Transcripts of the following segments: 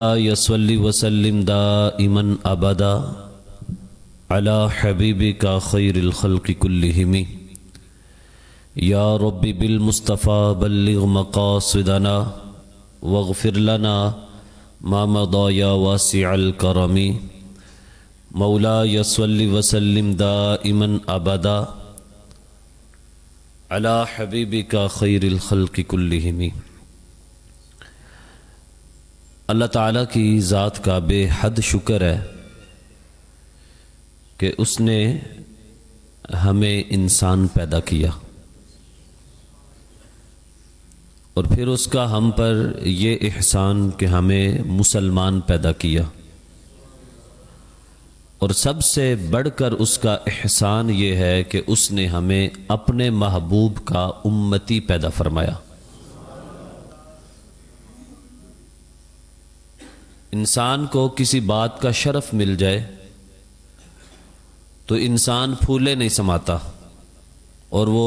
یصلی وسلم دائما ابدا علی حبیبک خیر الخلق کلہم یا رب بالمصطفى بلغ مقاصدنا واغفر لنا ما مضى یا واسع الکرم مولاي صل وسلم دائما ابدا علی حبیبک خیر الخلق کلہم۔ اللہ تعالیٰ کی ذات کا بے حد شکر ہے کہ اس نے ہمیں انسان پیدا کیا اور پھر اس کا ہم پر یہ احسان کہ ہمیں مسلمان پیدا کیا، اور سب سے بڑھ کر اس کا احسان یہ ہے کہ اس نے ہمیں اپنے محبوب کا امتی پیدا فرمایا۔ انسان کو کسی بات کا شرف مل جائے تو انسان پھولے نہیں سماتا اور وہ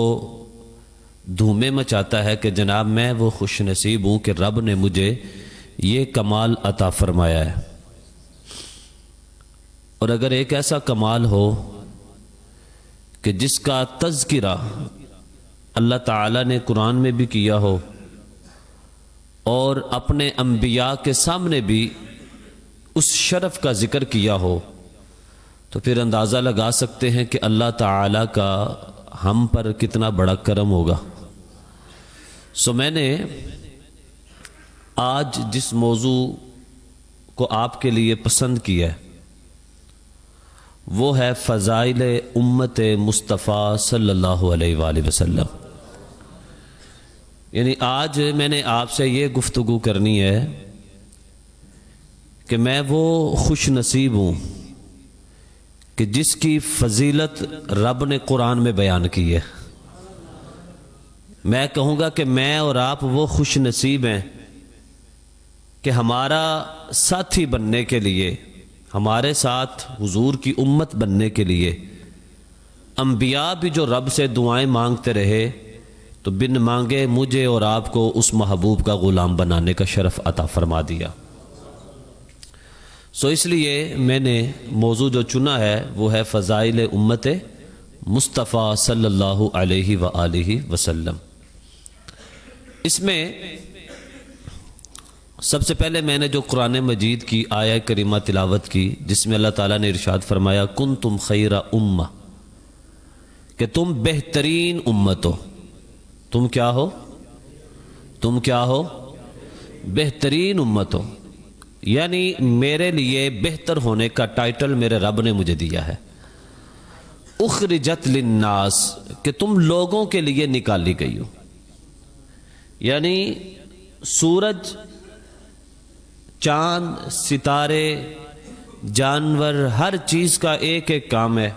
دھومے مچاتا ہے کہ جناب میں وہ خوش نصیب ہوں کہ رب نے مجھے یہ کمال عطا فرمایا ہے۔ اور اگر ایک ایسا کمال ہو کہ جس کا تذکرہ اللہ تعالیٰ نے قرآن میں بھی کیا ہو اور اپنے انبیاء کے سامنے بھی اس شرف کا ذکر کیا ہو، تو پھر اندازہ لگا سکتے ہیں کہ اللہ تعالیٰ کا ہم پر کتنا بڑا کرم ہوگا۔ میں نے آج جس موضوع کو آپ کے لیے پسند کیا ہے وہ ہے فضائل امت مصطفیٰ صلی اللہ علیہ وآلہ وسلم۔ یعنی آج میں نے آپ سے یہ گفتگو کرنی ہے کہ میں وہ خوش نصیب ہوں کہ جس کی فضیلت رب نے قرآن میں بیان کی ہے۔ میں کہوں گا کہ میں اور آپ وہ خوش نصیب ہیں کہ ہمارا ساتھی بننے کے لیے، ہمارے ساتھ حضور کی امت بننے کے لیے انبیاء بھی جو رب سے دعائیں مانگتے رہے تو بن مانگے مجھے اور آپ کو اس محبوب کا غلام بنانے کا شرف عطا فرما دیا۔ اس لیے میں نے موضوع جو چنا ہے وہ ہے فضائل امت مصطفیٰ صلی اللہ علیہ وآلہ وسلم۔ اس میں سب سے پہلے میں نے جو قرآن مجید کی آیہ کریمہ تلاوت کی جس میں اللہ تعالیٰ نے ارشاد فرمایا کنتم خیر امہ، کہ تم بہترین امت ہو۔ تم کیا ہو؟ تم کیا ہو؟ بہترین امت ہو، یعنی میرے لیے بہتر ہونے کا ٹائٹل میرے رب نے مجھے دیا ہے۔ اخرجت للناس، کہ تم لوگوں کے لیے نکالی گئی ہو، یعنی سورج، چاند، ستارے، جانور، ہر چیز کا ایک ایک کام ہے،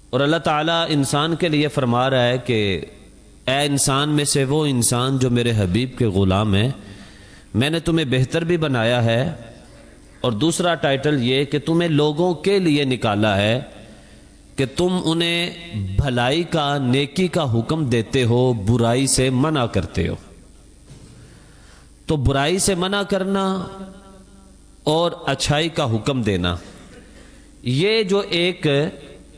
اور اللہ تعالیٰ انسان کے لیے فرما رہا ہے کہ اے انسان میں سے وہ انسان جو میرے حبیب کے غلام ہیں، میں نے تمہیں بہتر بھی بنایا ہے، اور دوسرا ٹائٹل یہ کہ تمہیں لوگوں کے لیے نکالا ہے کہ تم انہیں بھلائی کا، نیکی کا حکم دیتے ہو، برائی سے منع کرتے ہو۔ تو برائی سے منع کرنا اور اچھائی کا حکم دینا، یہ جو ایک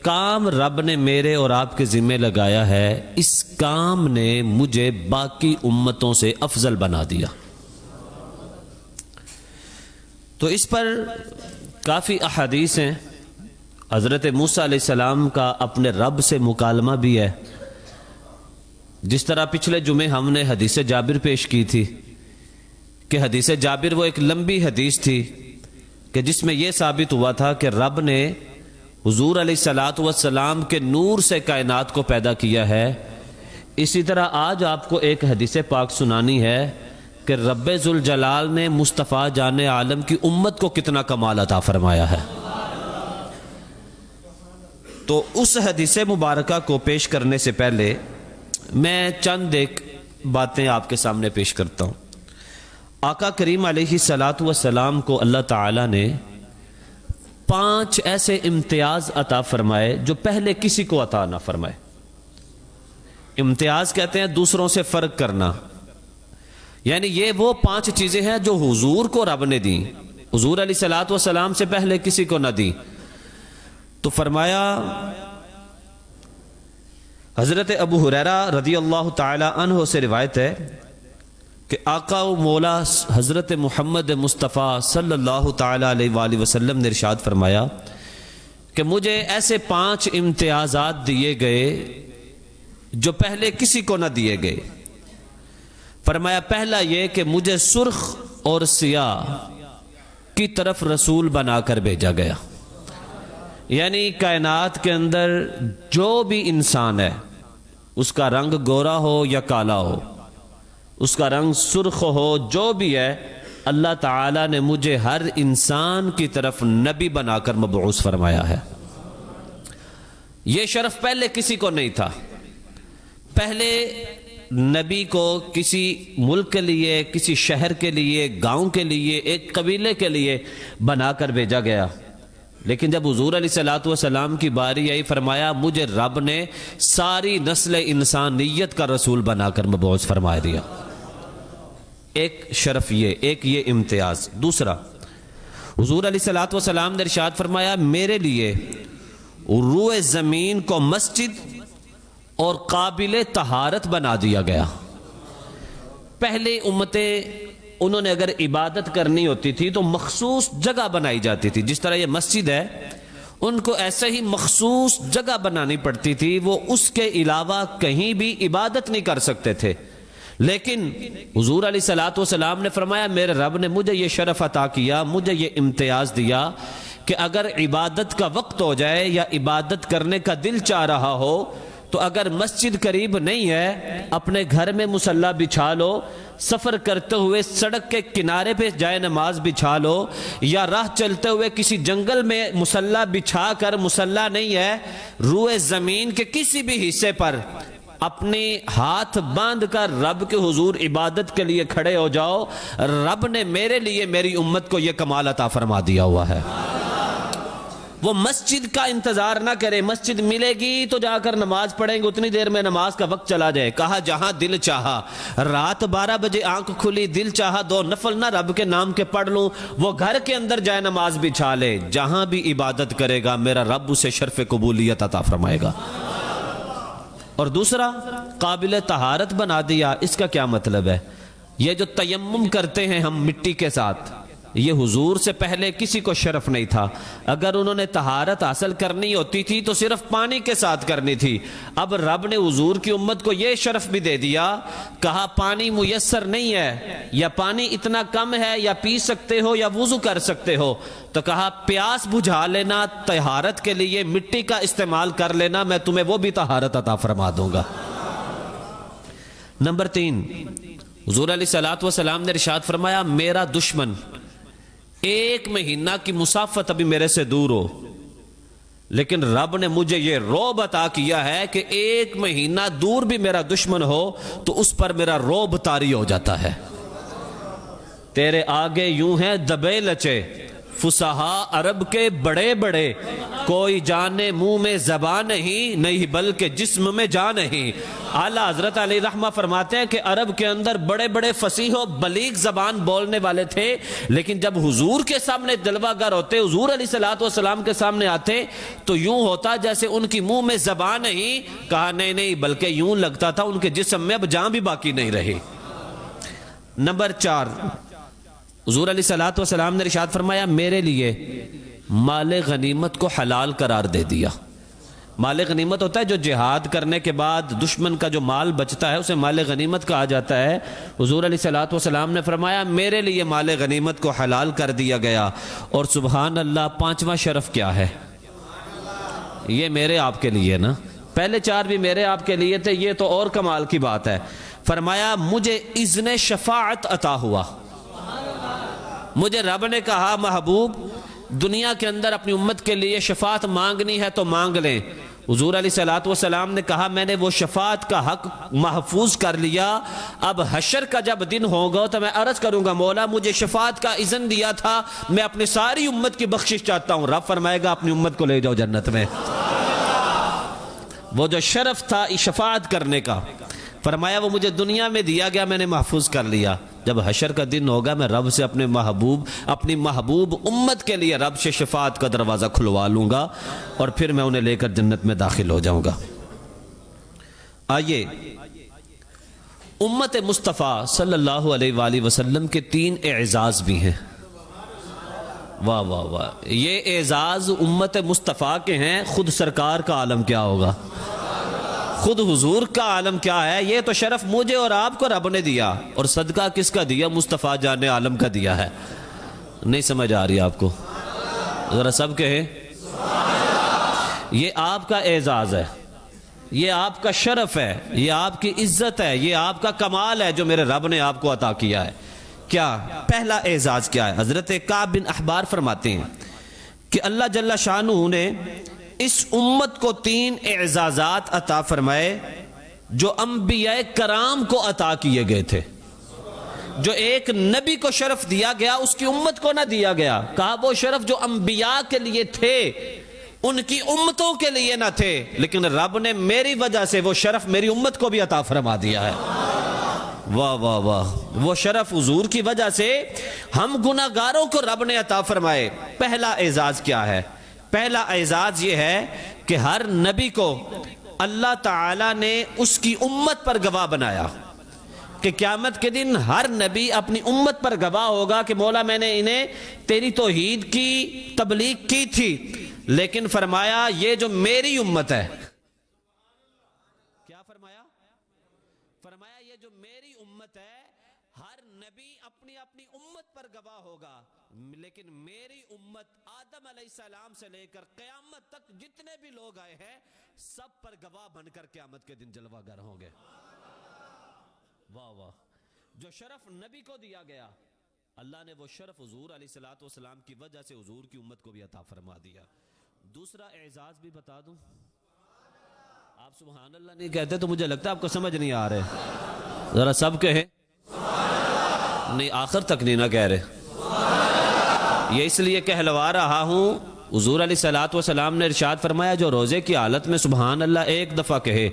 کام رب نے میرے اور آپ کے ذمہ لگایا ہے، اس کام نے مجھے باقی امتوں سے افضل بنا دیا۔ تو اس پر کافی احادیث ہیں۔ حضرت موسیٰ علیہ السلام کا اپنے رب سے مکالمہ بھی ہے، جس طرح پچھلے جمعے ہم نے حدیث جابر پیش کی تھی کہ حدیث جابر وہ ایک لمبی حدیث تھی کہ جس میں یہ ثابت ہوا تھا کہ رب نے حضور علیہ السلام کے نور سے کائنات کو پیدا کیا ہے۔ اسی طرح آج آپ کو ایک حدیث پاک سنانی ہے کہ رب ذوالجلال نے مصطفیٰ جان عالم کی امت کو کتنا کمال عطا فرمایا ہے۔ تو اس حدیث مبارکہ کو پیش کرنے سے پہلے میں چند ایک باتیں آپ کے سامنے پیش کرتا ہوں۔ آقا کریم علیہ السلام کو اللہ تعالیٰ نے 5 ایسے امتیاز عطا فرمائے جو پہلے کسی کو عطا نہ فرمائے۔ امتیاز کہتے ہیں دوسروں سے فرق کرنا، یعنی یہ وہ 5 چیزیں ہیں جو حضور کو رب نے دیں، حضور علیہ الصلوۃ والسلام سے پہلے کسی کو نہ دی۔ تو فرمایا، حضرت ابو ہریرہ رضی اللہ تعالی عنہ سے روایت ہے کہ آقا و مولا حضرت محمد مصطفیٰ صلی اللہ تعالی علیہ وآلہ وسلم نے ارشاد فرمایا کہ مجھے ایسے 5 امتیازات دیے گئے جو پہلے کسی کو نہ دیے گئے۔ فرمایا پہلا یہ کہ مجھے سرخ اور سیاہ کی طرف رسول بنا کر بھیجا گیا، یعنی کائنات کے اندر جو بھی انسان ہے، اس کا رنگ گورا ہو یا کالا ہو، اس کا رنگ سرخ ہو، جو بھی ہے، اللہ تعالیٰ نے مجھے ہر انسان کی طرف نبی بنا کر مبعوث فرمایا ہے۔ یہ شرف پہلے کسی کو نہیں تھا۔ پہلے نبی کو کسی ملک کے لیے، کسی شہر کے لیے، گاؤں کے لیے، ایک قبیلے کے لیے بنا کر بھیجا گیا، لیکن جب حضور علیہ الصلوۃ والسلام کی باری آئی، فرمایا مجھے رب نے ساری نسل انسانیت کا رسول بنا کر مبعوث فرما دیا۔ ایک شرف یہ، ایک یہ امتیاز۔ دوسرا، حضور علیہ الصلوۃ والسلام نے ارشاد فرمایا میرے لیے روئے زمین کو مسجد اور قابل طہارت بنا دیا گیا۔ پہلے امتیں، انہوں نے اگر عبادت کرنی ہوتی تھی تو مخصوص جگہ بنائی جاتی تھی، جس طرح یہ مسجد ہے، ان کو ایسے ہی مخصوص جگہ بنانی پڑتی تھی، وہ اس کے علاوہ کہیں بھی عبادت نہیں کر سکتے تھے۔ لیکن حضور علیہ الصلوۃ والسلام نے فرمایا میرے رب نے مجھے یہ شرف عطا کیا، مجھے یہ امتیاز دیا کہ اگر عبادت کا وقت ہو جائے یا عبادت کرنے کا دل چاہ رہا ہو تو اگر مسجد قریب نہیں ہے، اپنے گھر میں مصلی بچھا لو، سفر کرتے ہوئے سڑک کے کنارے پہ جائے نماز بچھا لو، یا راہ چلتے ہوئے کسی جنگل میں مصلی بچھا کر، مصلی نہیں ہے، روئے زمین کے کسی بھی حصے پر اپنے ہاتھ باندھ کر رب کے حضور عبادت کے لیے کھڑے ہو جاؤ۔ رب نے میرے لیے، میری امت کو یہ کمال عطا فرما دیا ہوا ہے۔ وہ مسجد کا انتظار نہ کرے، مسجد ملے گی تو جا کر نماز پڑھیں گے، اتنی دیر میں نماز کا وقت چلا جائے۔ کہا جہاں دل چاہا، رات 12 بجے آنکھ کھلی، دل چاہا 2 نفل نہ رب کے نام کے پڑھ لوں، وہ گھر کے اندر جائے نماز بچھا لے، جہاں بھی عبادت کرے گا میرا رب اسے شرف قبولیت عطا فرمائے گا۔ اور دوسرا، قابل طہارت بنا دیا۔ اس کا کیا مطلب ہے؟ یہ جو تیمم کرتے ہیں ہم مٹی کے ساتھ، یہ حضور سے پہلے کسی کو شرف نہیں تھا۔ اگر انہوں نے طہارت حاصل کرنی ہوتی تھی تو صرف پانی کے ساتھ کرنی تھی۔ اب رب نے حضور کی امت کو یہ شرف بھی دے دیا، کہا پانی میسر نہیں ہے، یا پانی اتنا کم ہے، یا پی سکتے ہو یا وضو کر سکتے ہو، تو کہا پیاس بجھا لینا، طہارت کے لیے مٹی کا استعمال کر لینا، میں تمہیں وہ بھی طہارت عطا فرما دوں گا۔ نمبر 3، حضور علیہ الصلوۃ والسلام نے ارشاد فرمایا میرا دشمن 1 مہینہ کی مسافت ابھی میرے سے دور ہو، لیکن رب نے مجھے یہ رعب عطا کیا ہے کہ 1 مہینہ دور بھی میرا دشمن ہو تو اس پر میرا رعب طاری ہو جاتا ہے۔ تیرے آگے یوں ہیں دبے لچے، فصحاء عرب کے بڑے بڑے، کوئی جانے منہ میں زبان نہیں بلکہ جسم میں جان نہیں۔ اعلیٰ حضرت علیہ رحمہ فرماتے ہیں کہ عرب کے اندر بڑے بڑے فصیح و بلیغ زبان بولنے والے تھے، لیکن جب حضور کے سامنے جلوہ گر ہوتے، حضور علیہ الصلوۃ والسلام کے سامنے آتے تو یوں ہوتا جیسے ان کی منہ میں زبان نہیں۔ کہا نہیں بلکہ یوں لگتا تھا ان کے جسم میں اب جان بھی باقی نہیں رہی۔ نمبر 4، حضور علیہ الصلوۃ والسلام نے ارشاد فرمایا میرے لیے مال غنیمت کو حلال قرار دے دیا۔ مال غنیمت ہوتا ہے جو جہاد کرنے کے بعد دشمن کا جو مال بچتا ہے اسے مال غنیمت کہا جاتا ہے۔ حضور علیہ الصلوۃ والسلام نے فرمایا میرے لیے مال غنیمت کو حلال کر دیا گیا۔ اور سبحان اللہ، 5واں شرف کیا ہے؟ یہ میرے آپ کے لیے نا، پہلے 4 بھی میرے آپ کے لیے تھے، یہ تو اور کمال کی بات ہے۔ فرمایا مجھے اذن شفاعت عطا ہوا۔ مجھے رب نے کہا محبوب دنیا کے اندر اپنی امت کے لیے شفاعت مانگنی ہے تو مانگ لیں۔ حضور علیہ الصلوۃ والسلام نے کہا میں نے وہ شفاعت کا حق محفوظ کر لیا، اب حشر کا جب دن ہوگا تو میں عرض کروں گا مولا مجھے شفاعت کا اذن دیا تھا، میں اپنی ساری امت کی بخشش چاہتا ہوں۔ رب فرمائے گا اپنی امت کو لے جاؤ جنت میں۔ وہ جو شرف تھا شفاعت کرنے کا، فرمایا وہ مجھے دنیا میں دیا گیا، میں نے محفوظ کر لیا۔ جب حشر کا دن ہوگا میں رب سے اپنی محبوب امت کے لیے رب سے شفاعت کا دروازہ کھلوا لوں گا اور پھر میں انہیں لے کر جنت میں داخل ہو جاؤں گا۔ آئیے امت مصطفیٰ صلی اللہ علیہ وآلہ وسلم کے 3 اعزاز بھی ہیں۔ واہ واہ واہ، یہ اعزاز امت مصطفیٰ کے ہیں، خود سرکار کا عالم کیا ہوگا، خود حضور کا عالم کیا ہے۔ یہ تو شرف مجھے اور آپ کو رب نے دیا، اور صدقہ کس کا دیا؟ مصطفیٰ جان عالم کا دیا ہے۔ نہیں سمجھ آ رہی آپ کو؟ ذرا سب کہیں یہ آپ کا اعزاز ہے، یہ آپ کا شرف ہے، یہ آپ کی عزت ہے، یہ آپ کا کمال ہے جو میرے رب نے آپ کو عطا کیا ہے۔ کیا پہلا اعزاز کیا ہے؟ حضرت کعب بن احبار فرماتے ہیں کہ اللہ جل شانہ نے اس امت کو 3 اعزازات عطا فرمائے جو انبیاء کرام کو عطا کیے گئے تھے۔ جو ایک نبی کو شرف دیا گیا اس کی امت کو نہ دیا گیا، کہا وہ شرف جو انبیاء کے لیے تھے ان کی امتوں کے لیے نہ تھے، لیکن رب نے میری وجہ سے وہ شرف میری امت کو بھی عطا فرما دیا ہے۔ واہ واہ واہ، وہ شرف حضور کی وجہ سے ہم گناہگاروں کو رب نے عطا فرمائے۔ پہلا اعزاز کیا ہے؟ پہلا اعزاز یہ ہے کہ ہر نبی کو اللہ تعالی نے اس کی امت پر گواہ بنایا کہ قیامت کے دن ہر نبی اپنی امت پر گواہ ہوگا کہ مولا میں نے انہیں تیری توحید کی تبلیغ کی تھی، لیکن فرمایا یہ جو میری امت ہے، کیا فرمایا؟ فرمایا یہ جو میری امت ہے، ہر نبی اپنی امت پر گواہ ہوگا، لیکن میری امت آدم علیہ السلام سے لے کر قیامت تک جتنے بھی لوگ آئے ہیں سب پر گواہ بن کر قیامت کے دن جلوہ گر ہوں گے۔ واہ واہ، جو شرف نبی کو دیا گیا اللہ نے وہ شرف حضور علیہ السلام کی وجہ سے حضور کی امت کو بھی عطا فرما دیا۔ دوسرا اعزاز بھی بتا دوں، آپ سبحان اللہ نہیں کہتے تو مجھے لگتا ہے آپ کو سمجھ نہیں آ رہے، ذرا سب کہیں، نہیں آخر تک نہیں نہ کہہ رہے۔ یہ اس لیے کہلوا رہا ہوں، حضور علیہ السلام نے ارشاد فرمایا جو روزے کی حالت میں سبحان اللہ ایک دفعہ کہے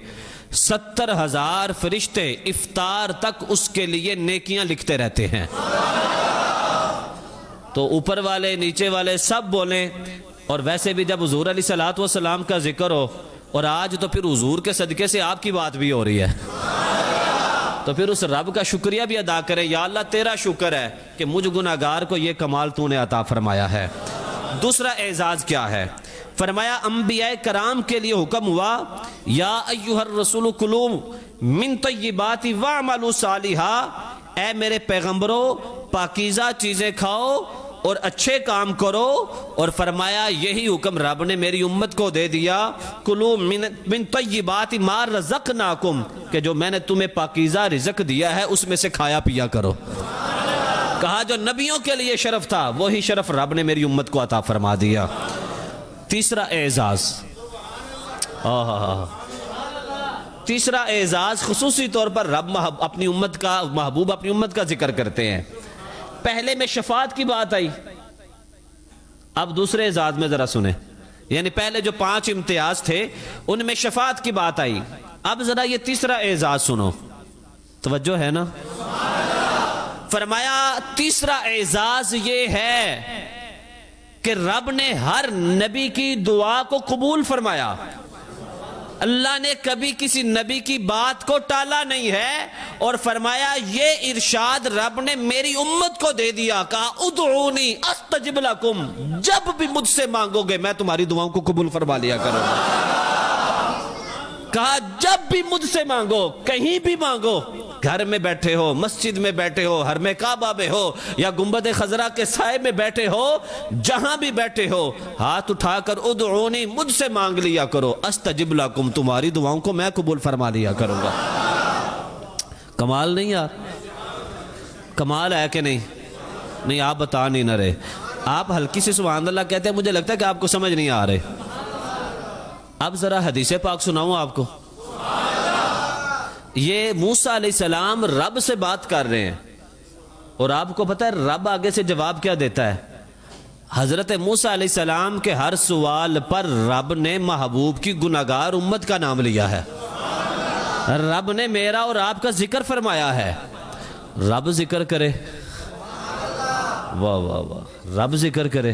70,000 فرشتے افطار تک اس کے لیے نیکیاں لکھتے رہتے ہیں۔ تو اوپر والے نیچے والے سب بولیں، اور ویسے بھی جب حضور علیہ السلام کا ذکر ہو، اور آج تو پھر حضور کے صدقے سے آپ کی بات بھی ہو رہی ہے، تو پھر اس رب کا شکریہ بھی ادا کریں، یا اللہ تیرا شکر ہے کہ مجھ گناہگار کو یہ کمال تو نے عطا فرمایا ہے۔ دوسرا اعزاز کیا ہے؟ فرمایا انبیاء کرام کے لیے حکم ہوا یا ایھا الرسول کلوا من طیبات واعملوا صالحا، اے میرے پیغمبروں پاکیزہ چیزیں کھاؤ اور اچھے کام کرو، اور فرمایا یہی حکم رب نے میری امت کو دے دیا، کلوا من طیبات ما رزقناکم، کہ جو میں نے تمہیں پاکیزہ رزق دیا ہے اس میں سے کھایا پیا کرو۔ کہا جو نبیوں کے لیے شرف تھا وہی شرف رب نے میری امت کو عطا فرما دیا۔ تیسرا اعزاز، تیسرا اعزاز خصوصی طور پر رب اپنی امت کا محبوب اپنی امت کا ذکر کرتے ہیں۔ پہلے میں شفاعت کی بات آئی، اب دوسرے اعزاز میں ذرا سنیں، یعنی پہلے جو 5 امتیاز تھے ان میں شفاعت کی بات آئی، اب ذرا یہ تیسرا اعزاز سنو، توجہ ہے نا؟ فرمایا تیسرا اعزاز یہ ہے کہ رب نے ہر نبی کی دعا کو قبول فرمایا، اللہ نے کبھی کسی نبی کی بات کو ٹالا نہیں ہے، اور فرمایا یہ ارشاد رب نے میری امت کو دے دیا، کہا ادعونی استجب لکم، جب بھی مجھ سے مانگو گے میں تمہاری دعاؤں کو قبول فرما لیا کروں گا۔ کہا جب بھی مجھ سے مانگو، کہیں بھی مانگو، گھر میں بیٹھے ہو، مسجد میں بیٹھے ہو، حرم کعبہ میں ہو، یا گنبد خضرا کے سائے میں بیٹھے ہو، جہاں بھی بیٹھے ہو ہاتھ اٹھا کر ادعونی مجھ سے مانگ لیا کرو، استجب لکم، تمہاری دعاؤں کو میں قبول فرما لیا کروں گا۔ کمال نہیں یار؟ کمال ہے کہ نہیں؟ نہیں آپ بتا نہیں نہ رہے، آپ ہلکی سے سبحان اللہ کہتے ہیں، مجھے لگتا ہے کہ آپ کو سمجھ نہیں آ رہے۔ اب ذرا حدیث پاک سناؤں آپ کو۔ یہ موسیٰ علیہ السلام رب سے بات کر رہے ہیں، اور آپ کو پتہ ہے رب آگے سے جواب کیا دیتا ہے؟ حضرت موسیٰ علیہ السلام کے ہر سوال پر رب نے محبوب کی گناہگار امت کا نام لیا ہے، رب نے میرا اور آپ کا ذکر فرمایا ہے، رب ذکر کرے، واہ واہ واہ، رب ذکر کرے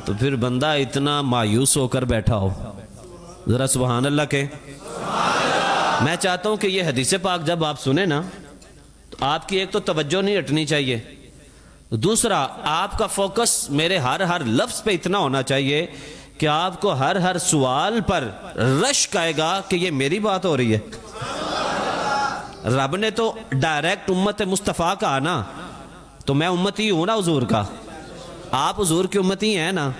تو پھر بندہ اتنا مایوس ہو کر بیٹھا ہو، ذرا سبحان اللہ کہ میں چاہتا ہوں کہ یہ حدیث پاک جب آپ سنیں نا تو آپ کی ایک تو توجہ نہیں ہٹنی چاہیے، دوسرا آپ کا فوکس میرے ہر لفظ پہ اتنا ہونا چاہیے کہ آپ کو ہر سوال پر رشک آئے گا کہ یہ میری بات ہو رہی ہے۔ رب نے تو ڈائریکٹ امت مصطفیٰ کا آنا، تو میں امتی ہوں نا حضور کا، آپ حضور کی امتی ہیں نا،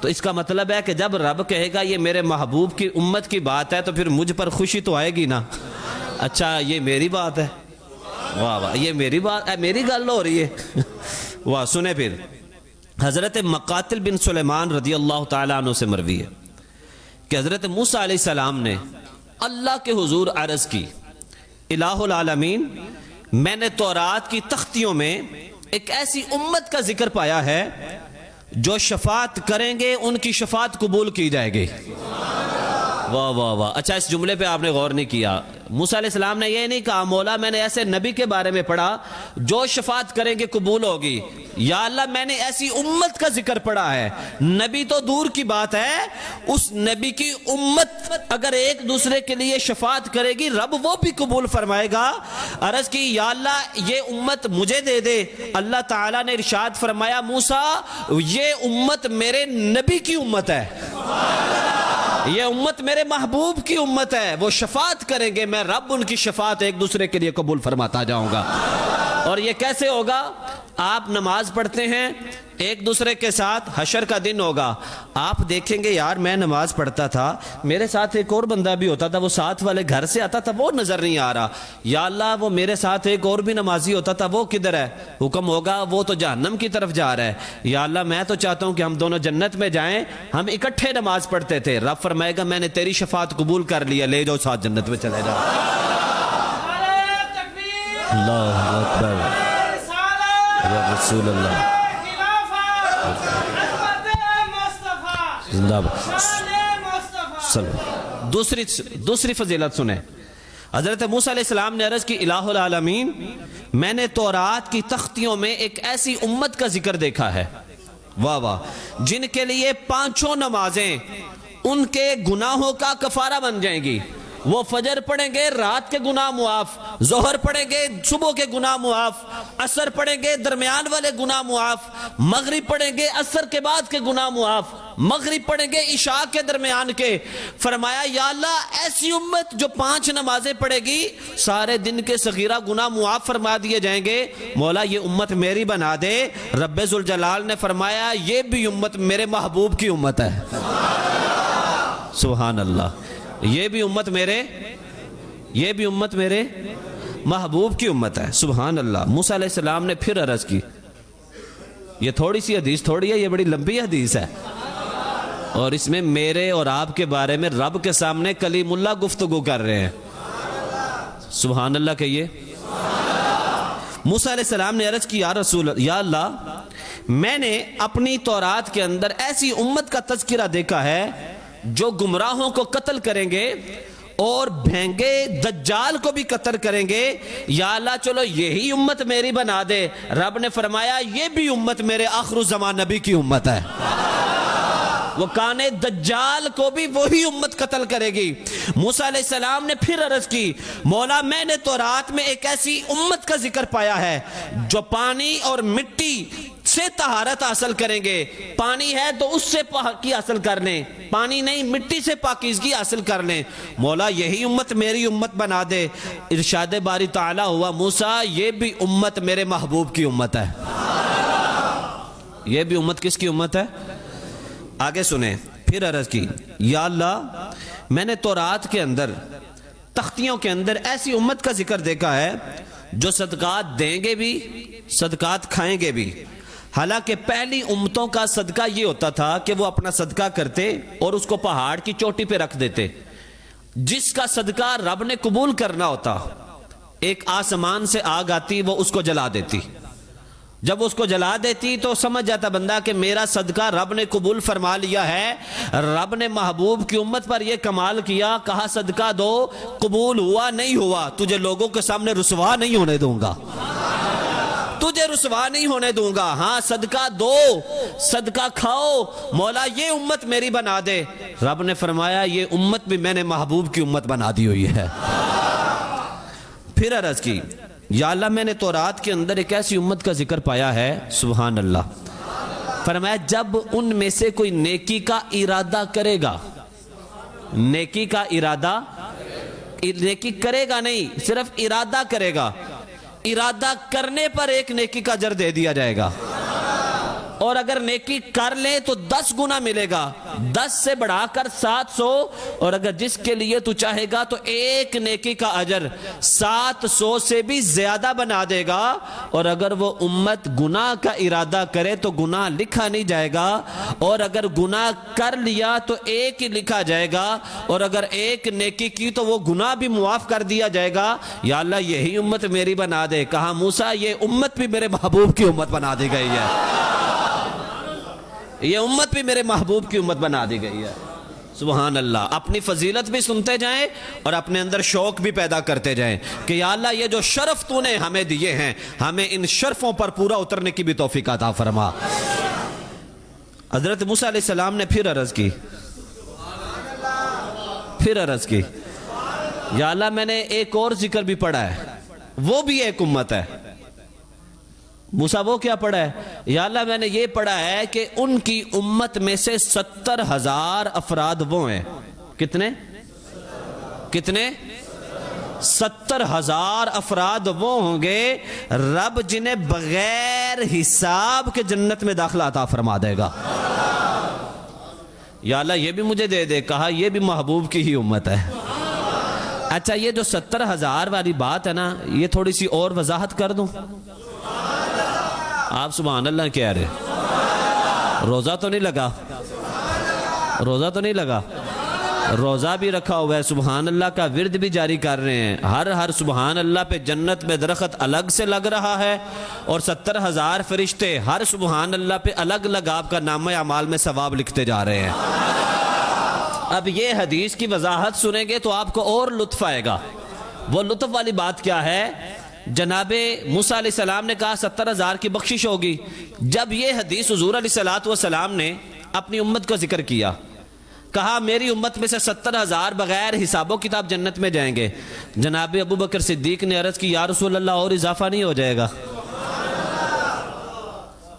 تو اس کا مطلب ہے کہ جب رب کہے گا یہ میرے محبوب کی امت کی بات ہے تو پھر مجھ پر خوشی تو آئے گی نا، اچھا یہ میری بات ہے، واہ واہ یہ میری بات ہے، میری گل ہو رہی ہے۔ واہ سنیں پھر حضرت مقاتل بن سلیمان رضی اللہ تعالیٰ عنہ سے مروی ہے کہ حضرت موسیٰ علیہ السلام نے اللہ کے حضور عرض کی، الہ العالمین میں نے تورات کی تختیوں میں ایک ایسی امت کا ذکر پایا ہے جو شفاعت کریں گے ان کی شفاعت قبول کی جائے گی۔ واہ واہ واہ، اچھا اس جملے پہ آپ نے غور نہیں کیا، موسیٰ علیہ السلام نے یہ نہیں کہا مولا میں نے ایسے نبی کے بارے میں پڑھا جو شفاعت کریں گے قبول ہوگی، یا اللہ میں نے ایسی امت کا ذکر پڑھا ہے، نبی تو دور کی بات ہے، اس نبی کی امت اگر ایک دوسرے کے لیے شفاعت کرے گی رب وہ بھی قبول فرمائے گا۔ عرض کی یا اللہ یہ امت مجھے دے دے، اللہ تعالیٰ نے ارشاد فرمایا موسیٰ یہ امت میرے نبی کی امت ہے، یہ امت میرے محبوب کی امت ہے، وہ شفاعت کریں گے میں رب ان کی شفاعت ایک دوسرے کے لیے قبول فرماتا جاؤں گا۔ اور یہ کیسے ہوگا؟ آپ نماز پڑھتے ہیں ایک دوسرے کے ساتھ، حشر کا دن ہوگا، آپ دیکھیں گے یار میں نماز پڑھتا تھا میرے ساتھ ایک اور بندہ بھی ہوتا تھا، وہ ساتھ والے گھر سے آتا تھا وہ نظر نہیں آ رہا، یا اللہ وہ میرے ساتھ ایک اور بھی نمازی ہوتا تھا وہ کدھر ہے؟ حکم ہوگا وہ تو جہنم کی طرف جا رہا ہے، یا اللہ میں تو چاہتا ہوں کہ ہم دونوں جنت میں جائیں، ہم اکٹھے نماز پڑھتے تھے، رب فرمائے گا میں نے تیری شفاعت قبول کر لیا، لے جاؤ ساتھ جنت میں چلے جاؤ۔ اللہ اکبر یا رسول اللہ، زندہ دوسری فضیلت سنیں، حضرت موسیٰ علیہ السلام نے عرض کی الہ العالمین میں نے تورات کی تختیوں میں ایک ایسی امت کا ذکر دیکھا ہے، واہ واہ، جن کے لیے 5 نمازیں ان کے گناہوں کا کفارہ بن جائیں گی، وہ فجر پڑھیں گے رات کے گناہ معاف، ظہر پڑھیں گے صبح کے گناہ معاف، عصر پڑھیں گے درمیان والے گناہ معاف، مغرب پڑھیں گے عصر کے بعد کے گناہ معاف، مغرب پڑھیں گے عشاء کے درمیان کے۔ فرمایا یا اللہ ایسی امت جو 5 نمازیں پڑھے گی سارے دن کے صغیرہ گناہ معاف فرما دیے جائیں گے، مولا یہ امت میری بنا دے۔ رب ذوالجلال نے فرمایا یہ بھی امت میرے محبوب کی امت ہے، سبحان اللہ، یہ بھی امت میرے محبوب کی امت ہے، سبحان اللہ۔ موسیٰ علیہ السلام نے پھر عرض کی، یہ تھوڑی سی حدیث تھوڑی ہے، یہ بڑی لمبی حدیث ہے، اور اس میں میرے اور آپ کے بارے میں رب کے سامنے کلیم اللہ گفتگو کر رہے ہیں، سبحان اللہ کہیے۔ موسیٰ علیہ السلام نے عرض کی یا اللہ میں نے اپنی تورات کے اندر ایسی امت کا تذکرہ دیکھا ہے جو گمراہوں کو قتل کریں گے اور بھینگے دجال کو بھی قتل کریں گے، یا اللہ چلو یہی امت میری بنا دے۔ رب نے فرمایا یہ بھی امت میرے آخر الزمان نبی کی امت ہے، وہ کانے دجال کو بھی وہی امت قتل کرے گی۔ موسیٰ علیہ السلام نے پھر عرض کی مولا میں نے تورات میں ایک ایسی امت کا ذکر پایا ہے جو پانی اور مٹی سے طہارت حاصل کریں گے، پانی ہے تو اس سے پاکی حاصل کر لیں، پانی نہیں مٹی سے پاکیزگی حاصل کر لیں، مولا یہی امت میری امت بنا دے۔ ارشاد باری تعالیٰ ہوا موسیٰ یہ بھی امت میرے محبوب کی امت ہے، یہ بھی امت کس کی امت ہے؟ آگے سنیں، پھر عرض کی یا اللہ میں نے تورات کے اندر تختیوں کے اندر ایسی امت کا ذکر دیکھا ہے جو صدقات دیں گے بھی صدقات کھائیں گے بھی، حالانکہ پہلی امتوں کا صدقہ یہ ہوتا تھا کہ وہ اپنا صدقہ کرتے اور اس کو پہاڑ کی چوٹی پہ رکھ دیتے، جس کا صدقہ رب نے قبول کرنا ہوتا ایک آسمان سے آگ آتی وہ اس کو جلا دیتی، جب اس کو جلا دیتی تو سمجھ جاتا بندہ کہ میرا صدقہ رب نے قبول فرما لیا ہے. رب نے محبوب کی امت پر یہ کمال کیا, کہا صدقہ دو, قبول ہوا نہیں ہوا, تجھے لوگوں کے سامنے رسوا نہیں ہونے دوں گا, تجھے رسوا نہیں ہونے دوں گا. ہاں صدقہ دو, صدقہ کھاؤ, مولا یہ امت میری بنا دے. رب نے فرمایا یہ امت بھی میں نے محبوب کی امت بنا دی ہوئی ہے. پھر عرض کی یا اللہ میں نے تورات کے اندر ایک ایسی امت کا ذکر پایا ہے, سبحان اللہ. فرمایا جب ان میں سے کوئی نیکی کا ارادہ کرے گا, نیکی کا ارادہ, نیکی کرے گا نہیں صرف ارادہ کرے گا, ارادہ کرنے پر ایک نیکی کا اجر دے دیا جائے گا, اور اگر نیکی کر لے تو 10 گنا ملے گا, 10 سے بڑھا کر 700, اور اگر جس کے لیے تو چاہے گا تو ایک نیکی کا اجر 700 سے بھی زیادہ بنا دے گا. اور اگر وہ امت گناہ کا ارادہ کرے تو گناہ لکھا نہیں جائے گا, اور اگر گناہ کر لیا تو ایک ہی لکھا جائے گا, اور اگر ایک نیکی کی تو وہ گناہ بھی معاف کر دیا جائے گا. یا اللہ یہی امت میری بنا دے. کہا موسیٰ یہ امت بھی میرے محبوب کی امت بنا دی گئی ہے, یہ امت بھی میرے محبوب کی امت بنا دی گئی ہے. سبحان اللہ. اپنی فضیلت بھی سنتے جائیں اور اپنے اندر شوق بھی پیدا کرتے جائیں کہ یا اللہ یہ جو شرف تو نے ہمیں دیے ہیں, ہمیں ان شرفوں پر پورا اترنے کی بھی توفیق عطا فرما. حضرت موسیٰ علیہ السلام نے پھر عرض کی, پھر عرض کی یا اللہ میں نے ایک اور ذکر بھی پڑھا ہے, وہ بھی ایک امت ہے. موسیٰ وہ کیا پڑھا ہے؟ یا اللہ میں نے یہ پڑھا ہے کہ ان کی امت میں سے 70,000 افراد وہ ہیں. کتنے؟ کتنے؟ 70,000 افراد وہ ہوں گے رب جنہیں بغیر حساب کے جنت میں داخلہ عطا فرما دے گا. یا اللہ یہ بھی مجھے دے دے. کہا یہ بھی محبوب کی ہی امت ہے. اچھا یہ جو 70,000 والی بات ہے نا, یہ تھوڑی سی اور وضاحت کر دوں. آپ سبحان اللہ کہہ رہے, روزہ تو نہیں لگا, روزہ تو نہیں لگا, روزہ بھی رکھا ہوا ہے, سبحان اللہ کا ورد بھی جاری کر رہے ہیں, ہر سبحان اللہ پہ جنت میں درخت الگ سے لگ رہا ہے, اور 70,000 فرشتے ہر سبحان اللہ پہ الگ الگ آپ کا نامہ اعمال میں ثواب لکھتے جا رہے ہیں. اب یہ حدیث کی وضاحت سنیں گے تو آپ کو اور لطف آئے گا. وہ لطف والی بات کیا ہے؟ جناب موسیٰ علیہ السلام نے کہا 70,000 کی بخشش ہوگی. جب یہ حدیث حضور علیہ السلام نے اپنی امت کا ذکر کیا, کہا میری امت میں سے 70,000 بغیر حساب و کتاب جنت میں جائیں گے. جناب ابو بکر صدیق نے عرض کی یا رسول اللہ اور اضافہ نہیں ہو جائے گا؟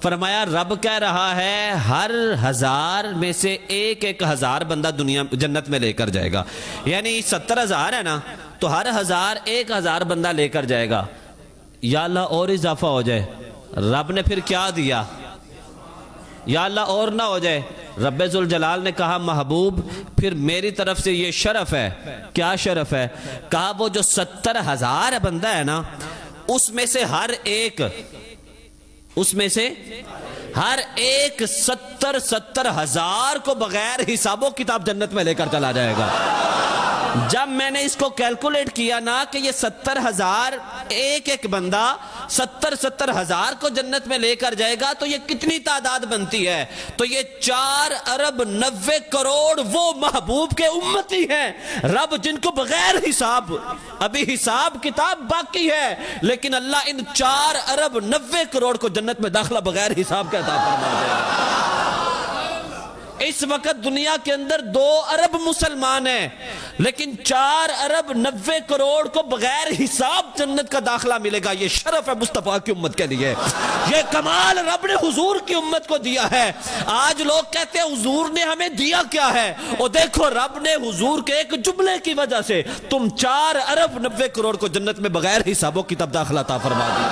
فرمایا رب کہہ رہا ہے ہر 1000 میں سے ایک 1000 بندہ دنیا جنت میں لے کر جائے گا. یعنی 70,000 ہے نا, تو ہر 1000 1000 بندہ لے کر جائے گا. یا اللہ اور اضافہ ہو جائے. رب نے پھر کیا دیا؟ یا اللہ اور نہ ہو جائے. رب ذوالجلال نے کہا محبوب پھر میری طرف سے یہ شرف ہے. کیا شرف ہے؟ کہا وہ جو 70,000 بندہ ہے نا, اس میں سے ہر ایک 70,000 کو بغیر حساب و کتاب جنت میں لے کر چلا جائے گا. جب میں نے اس کو کیلکولیٹ کیا نا کہ یہ 70,000 ایک بندہ 70,000 کو جنت میں لے کر جائے گا تو یہ کتنی تعداد بنتی ہے؟ تو یہ 4 ارب 90 کروڑ وہ محبوب کے امتی ہیں رب جن کو بغیر حساب, ابھی حساب کتاب باقی ہے لیکن اللہ ان 4 ارب 90 کروڑ کو جنت میں داخلہ بغیر حساب کا عطا فرما دے گا. اس وقت دنیا کے اندر 2 ارب مسلمان ہیں لیکن 4 ارب 90 کروڑ کو بغیر حساب جنت کا داخلہ ملے گا. یہ شرف ہے مصطفیٰ کی امت کے لیے, یہ کمال رب نے حضور کی امت کو دیا ہے. آج لوگ کہتے ہیں حضور نے ہمیں دیا کیا ہے, اور دیکھو رب نے حضور کے ایک جملے کی وجہ سے تم 4 ارب 90 کروڑ کو جنت میں بغیر حساب و کتاب داخلہ عطا فرما دیا.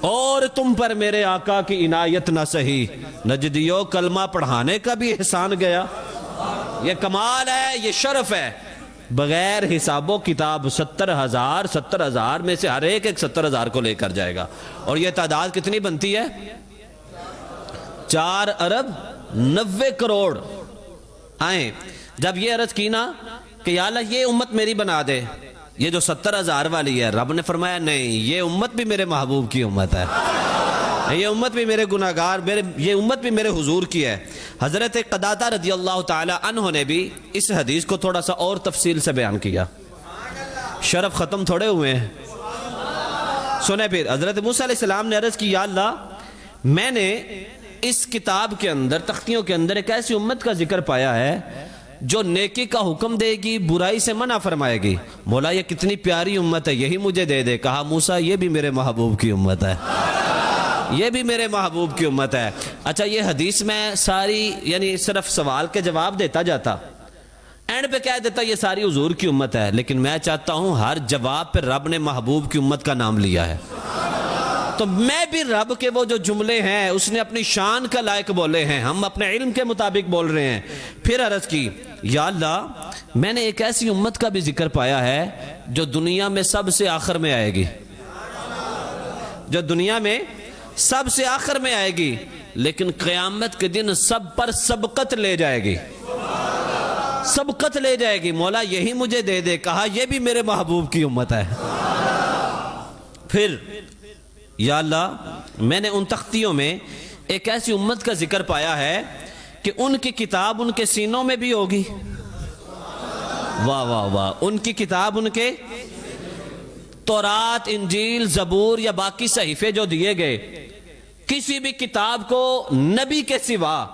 اور تم پر میرے آقا کی عنایت نہ سہی, نجدیوں کلمہ پڑھانے کا بھی احسان گیا. یہ کمال ہے, یہ شرف ہے. بغیر حساب و کتاب 70,000 میں سے ہر ایک 70,000 کو لے کر جائے گا. اور یہ تعداد کتنی بنتی ہے؟ 4 ارب 90 کروڑ. آئیں جب یہ عرض کی نا کہ یا اللہ یہ امت میری بنا دے, یہ جو 70,000 والی ہے، رب نے فرمایا نہیں، یہ امت بھی میرے محبوب کی امت ہے، یہ امت بھی میرے گناہگار، یہ امت بھی میرے حضور کی ہے۔ حضرت قتادہ رضی اللہ تعالی عنہ نے بھی اس حدیث کو تھوڑا سا اور تفصیل سے بیان کیا۔ شرف ختم تھوڑے ہوئے ہیں، سنیں پھر۔ حضرت موسیٰ علیہ السلام نے عرض کی، یا اللہ میں نے اس کتاب کے اندر، تختیوں کے اندر ایک ایسی امت کا ذکر پایا ہے جو نیکی کا حکم دے گی، برائی سے منع فرمائے گی۔ مولا یہ کتنی پیاری امت ہے، یہی مجھے دے دے۔ کہا موسیٰ یہ بھی میرے محبوب کی امت ہے، یہ بھی میرے محبوب کی امت ہے۔ اچھا یہ حدیث میں ساری یعنی صرف سوال کے جواب دیتا جاتا، اینڈ پہ کہہ دیتا یہ ساری حضور کی امت ہے، لیکن میں چاہتا ہوں ہر جواب پہ رب نے محبوب کی امت کا نام لیا ہے، تو میں بھی رب کے وہ جو جملے ہیں اس نے اپنی شان کا لائق بولے ہیں، ہم اپنے علم کے مطابق بول رہے ہیں۔ پھر عرض کی، یا اللہ میں نے ایک ایسی امت کا بھی ذکر پایا ہے جو دنیا میں سب سے آخر میں آئے گی، جو دنیا میں سب سے آخر میں آئے گی، لیکن قیامت کے دن سب پر سبقت لے جائے گی، سبقت لے جائے گی۔ مولا یہی مجھے دے دے۔ کہا یہ بھی میرے محبوب کی امت ہے۔ پھر یا اللہ میں نے ان تختیوں میں ایک ایسی امت کا ذکر پایا ہے کہ ان کی کتاب ان کے سینوں میں بھی ہوگی۔ واہ واہ واہ، ان کی کتاب ان کے تورات، انجیل، زبور یا باقی صحیفے جو دیے گئے، کسی بھی کتاب کو نبی کے سوا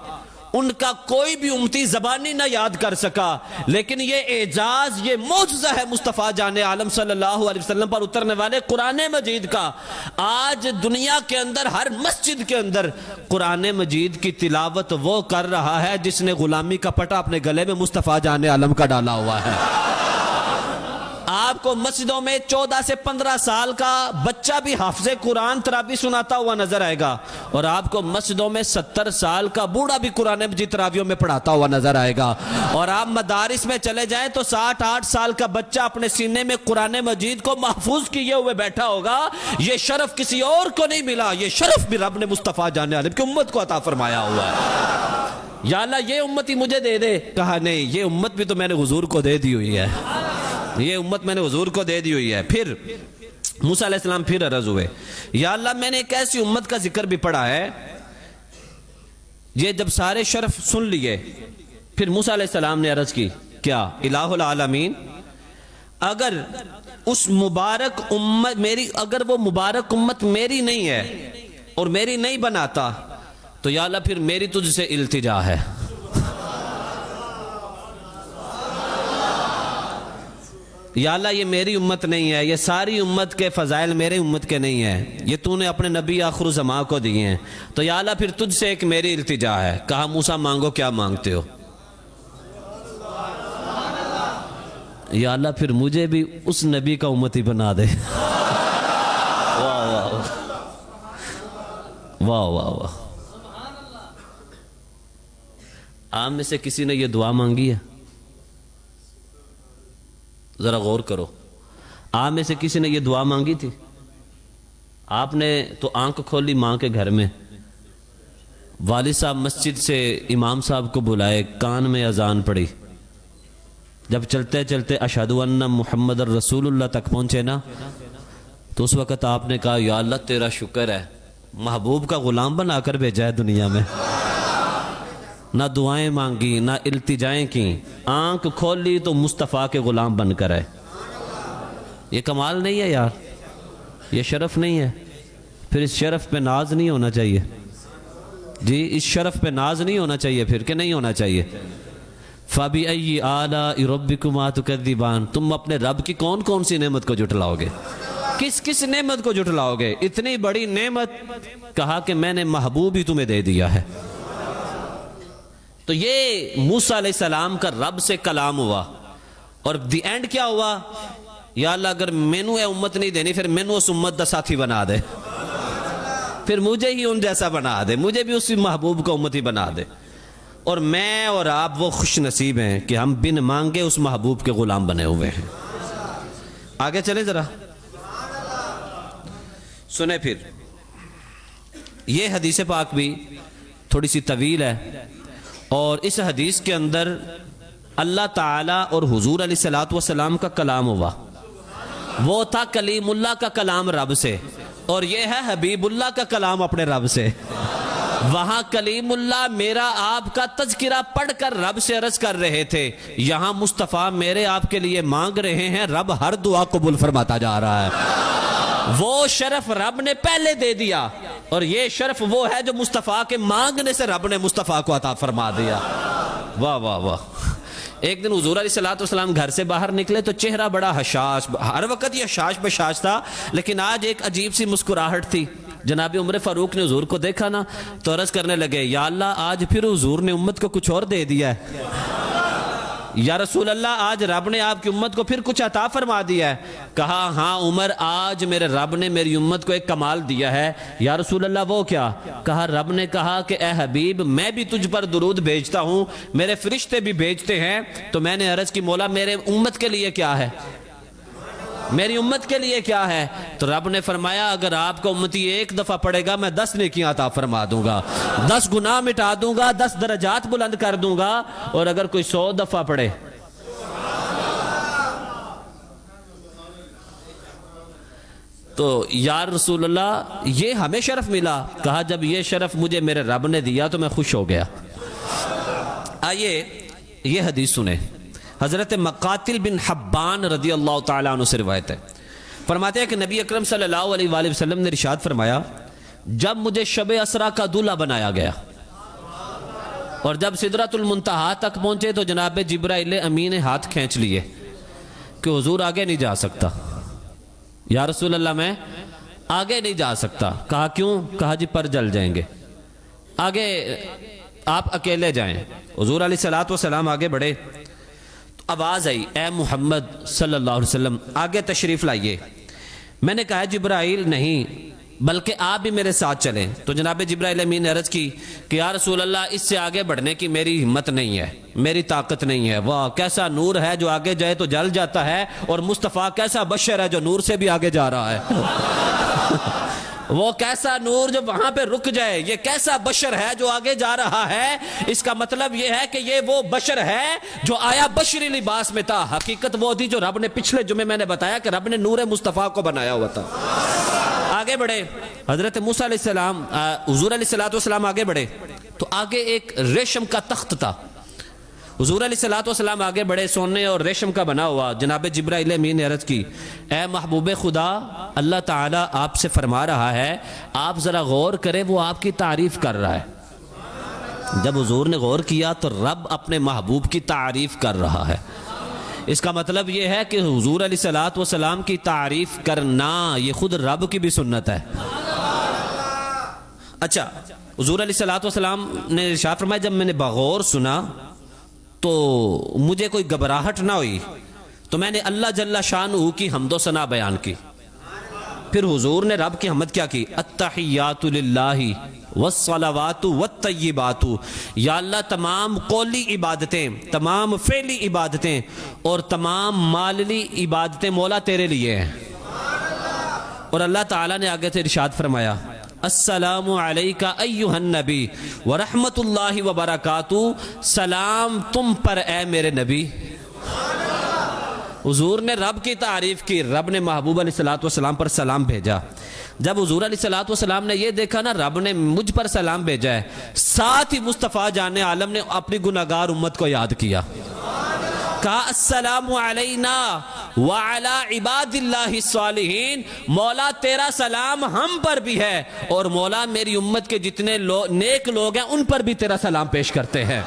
ان کا کوئی بھی امتی زبانی نہ یاد کر سکا، لیکن یہ اعجاز، یہ معجزہ ہے مصطفیٰ جان عالم صلی اللہ علیہ وسلم پر اترنے والے قرآن مجید کا۔ آج دنیا کے اندر ہر مسجد کے اندر قرآن مجید کی تلاوت وہ کر رہا ہے جس نے غلامی کا پٹا اپنے گلے میں مصطفیٰ جان عالم کا ڈالا ہوا ہے۔ آپ کو مسجدوں میں 14 سے 15 سال کا بچہ بھی حافظ قرآن تراویح سناتا ہوا نظر آئے گا، اور آپ کو مسجدوں میں 70 سال کا بوڑھا بھی قرآن مجید تراویحوں میں پڑھاتا ہوا نظر آئے گا۔ اور آپ مدارس میں چلے جائیں تو 60-8 سال کا بچہ اپنے سینے میں قرآن مجید کو محفوظ کیے ہوئے بیٹھا ہوگا۔ یہ شرف کسی اور کو نہیں ملا، یہ شرف بھی رب نے مصطفیٰ جان عالم کی امت کو عطا فرمایا ہوا ہے۔ یا اللہ یہ امت ہی مجھے دے دے۔ کہا نہیں، یہ امت بھی تو میں نے حضور کو دے دی ہوئی ہے، یہ امت میں نے حضور کو دے دی ہوئی ہے۔ پھر موسیٰ علیہ السلام پھر عرض ہوئے، یا اللہ میں نے ایک ایسی امت کا ذکر بھی پڑھا ہے، یہ جب سارے شرف سن لیے پھر موسیٰ علیہ السلام نے عرض کی، کیا الہ العالمین اگر اس مبارک امت میری، اگر وہ مبارک امت میری نہیں ہے اور میری نہیں بناتا تو یا اللہ پھر میری تجھ سے التجا ہے۔ یا اللہ یہ میری امت نہیں ہے، یہ ساری امت کے فضائل میرے امت کے نہیں ہیں، یہ تو نے اپنے نبی آخر الزمان کو دیے ہیں، تو یا اللہ پھر تجھ سے ایک میری التجا ہے۔ کہا موسیٰ مانگو، کیا مانگتے ہو؟ یا اللہ پھر مجھے بھی اس نبی کا امتی بنا دے۔ واہ واہ واہ واہ واہ۔ آپ میں سے کسی نے یہ دعا مانگی ہے؟ ذرا غور کرو، آپ میں سے کسی نے یہ دعا مانگی تھی؟ آپ نے تو آنکھ کھولی ماں کے گھر میں، والد صاحب مسجد سے امام صاحب کو بلائے، کان میں اذان پڑی، جب چلتے چلتے اشہد ان محمد الرسول اللہ تک پہنچے نا، تو اس وقت آپ نے کہا یا اللہ تیرا شکر ہے، محبوب کا غلام بنا کر بھیجا ہے دنیا میں۔ نہ دعائیں مانگی، نہ التجائیں کی، آنکھ کھولی تو مصطفیٰ کے غلام بن کر آئے۔ یہ کمال نہیں ہے یار، یہ شرف نہیں ہے؟ پھر اس شرف پہ ناز نہیں ہونا چاہیے؟ جی اس شرف پہ ناز نہیں ہونا چاہیے پھر کہ نہیں ہونا چاہیے؟ فَبِأَيِّ آلَاءِ رَبِّكُمَا تُكَذِّبَانِ، تم اپنے رب کی کون کون سی نعمت کو جھٹلاؤ گے؟ کس کس نعمت کو جھٹلاؤ گے؟ اتنی بڑی نعمت، کہا کہ میں نے محبوب ہی تمہیں دے دیا ہے۔ تو یہ موسیٰ علیہ السلام کا رب سے کلام ہوا، اور دی اینڈ کیا ہوا؟ یا اللہ اگر مینو اے امت نہیں دینی پھر مینو اس امت دا ساتھی بنا دے، پھر مجھے ہی ان جیسا بنا دے، مجھے بھی اسی محبوب کا امتی بنا دے۔ اور میں اور آپ وہ خوش نصیب ہیں کہ ہم بن مانگے اس محبوب کے غلام بنے ہوئے ہیں۔ آگے چلیں ذرا، سنیں پھر یہ حدیث پاک بھی تھوڑی سی طویل ہے، اور اس حدیث کے اندر اللہ تعالیٰ اور حضور علیہ الصلوۃ والسلام کا کلام ہوا۔ وہ تھا کلیم اللہ کا کلام رب سے، اور یہ ہے حبیب اللہ کا کلام اپنے رب سے۔ وہاں کلیم اللہ میرا آپ کا تذکرہ پڑھ کر رب سے عرض کر رہے تھے، یہاں مصطفیٰ میرے آپ کے لیے مانگ رہے ہیں، رب ہر دعا قبول فرماتا جا رہا ہے۔ وہ شرف رب نے پہلے دے دیا، اور یہ شرف وہ ہے جو مصطفیٰ کے مانگنے سے رب نے مصطفیٰ کو عطا فرما دیا۔ واہ واہ واہ۔ ایک دن حضور علیہ السلام گھر سے باہر نکلے تو چہرہ بڑا حشاش، ہر وقت یہ حشاش بشاش تھا، لیکن آج ایک عجیب سی مسکراہٹ تھی۔ جناب عمر فاروق نے حضور کو دیکھا نا تو عرض کرنے لگے، یا اللہ آج پھر حضور نے امت کو کچھ اور دے دیا ہے، یا رسول اللہ آج رب نے آپ کی امت کو پھر کچھ عطا فرما دیا ہے۔ کہا ہاں عمر، آج میرے رب نے میری امت کو ایک کمال دیا ہے۔ یا رسول اللہ وہ کیا؟ کہا رب نے کہا کہ اے حبیب میں بھی تجھ پر درود بھیجتا ہوں، میرے فرشتے بھی بھیجتے ہیں۔ تو میں نے عرض کی مولا میرے امت کے لیے کیا ہے، میری امت کے لیے کیا ہے؟ تو رب نے فرمایا اگر آپ کا امتی ایک دفعہ پڑھے گا میں 10 نیکیاں عطا فرما دوں گا، 10 گناہ مٹا دوں گا، 10 درجات بلند کر دوں گا، اور اگر کوئی 100 دفعہ پڑھے تو یا رسول اللہ یہ ہمیں شرف ملا۔ کہا جب یہ شرف مجھے میرے رب نے دیا تو میں خوش ہو گیا۔ آئیے یہ حدیث سنیں، حضرت مقاتل بن حبان رضی اللہ تعالیٰ عنہ سے روایت ہے، فرماتے ہیں کہ نبی اکرم صلی اللہ علیہ وآلہ وسلم نے ارشاد فرمایا، جب مجھے شب اسرا کا دولہا بنایا گیا اور جب سدرۃ المنتہا تک پہنچے تو جناب جبرائیل امین نے ہاتھ کھینچ لیے کہ حضور آگے نہیں جا سکتا۔ یا رسول اللہ میں آگے نہیں جا سکتا۔ کہا کیوں؟ کہا جی پر جل جائیں گے، آگے آپ اکیلے جائیں۔ حضور علیہ السلام آگے بڑھے، آواز آئی اے محمد صلی اللہ علیہ وسلم آگے تشریف لائیے۔ میں نے کہا جبرائیل نہیں بلکہ آپ بھی میرے ساتھ چلیں۔ تو جناب جبرائیل امین نے عرض کی کہ یا رسول اللہ اس سے آگے بڑھنے کی میری ہمت نہیں ہے، میری طاقت نہیں ہے۔ واہ کیسا نور ہے جو آگے جائے تو جل جاتا ہے، اور مصطفیٰ کیسا بشر ہے جو نور سے بھی آگے جا رہا ہے۔ وہ کیسا نور جو وہاں پہ رک جائے، یہ کیسا بشر ہے جو آگے جا رہا ہے۔ اس کا مطلب یہ ہے کہ یہ وہ بشر ہے جو آیا بشری لباس میں تھا، حقیقت وہ تھی جو رب نے پچھلے جمعے میں نے بتایا کہ رب نے نور مصطفیٰ کو بنایا ہوا تھا۔ آگے بڑھے، حضرت موسیٰ علیہ السلام حضور علیہ السلام آگے بڑھے تو آگے ایک ریشم کا تخت تھا۔ حضور علیہ السلام آگے بڑھے، سونے اور ریشم کا بنا ہوا۔ جناب جبرائیل امین نے عرض کی اے محبوب خدا، اللہ تعالیٰ آپ سے فرما رہا ہے آپ ذرا غور کریں، وہ آپ کی تعریف کر رہا ہے۔ جب حضور نے غور کیا تو رب اپنے محبوب کی تعریف کر رہا ہے۔ اس کا مطلب یہ ہے کہ حضور علیہ السلام کی تعریف کرنا یہ خود رب کی بھی سنت ہے۔ اچھا، حضور علیہ السلام نے ارشاد فرمایا جب میں نے بغور سنا تو مجھے کوئی گھبراہٹ نہ ہوئی، تو میں نے اللہ جل شانہ کی حمد و ثنا بیان کی۔ پھر حضور نے رب کی حمد کیا کی، التحیات للہ والصلوات والطیبات، یا اللہ تمام قولی عبادتیں، تمام فعلی عبادتیں اور تمام مالی عبادتیں مولا تیرے لیے ہیں۔ اور اللہ تعالیٰ نے آگے سے ارشاد فرمایا السلام علیکہ ایہا النبی ورحمت اللہ وبرکاتہ، سلام تم پر اے میرے نبی۔ حضور نے رب کی تعریف کی، رب نے محبوب علیہ السلام پر سلام بھیجا۔ جب حضور علیہ السلام نے یہ دیکھا نا رب نے مجھ پر سلام بھیجا ہے، ساتھ ہی مصطفیٰ جان عالم نے اپنی گناہگار امت کو یاد کیا، کہا السلام علینا وعلی عباد اللہ الصالحین، مولا تیرا سلام ہم پر بھی ہے، اور مولا میری امت کے جتنے نیک لوگ ہیں ان پر بھی تیرا سلام پیش کرتے ہیں۔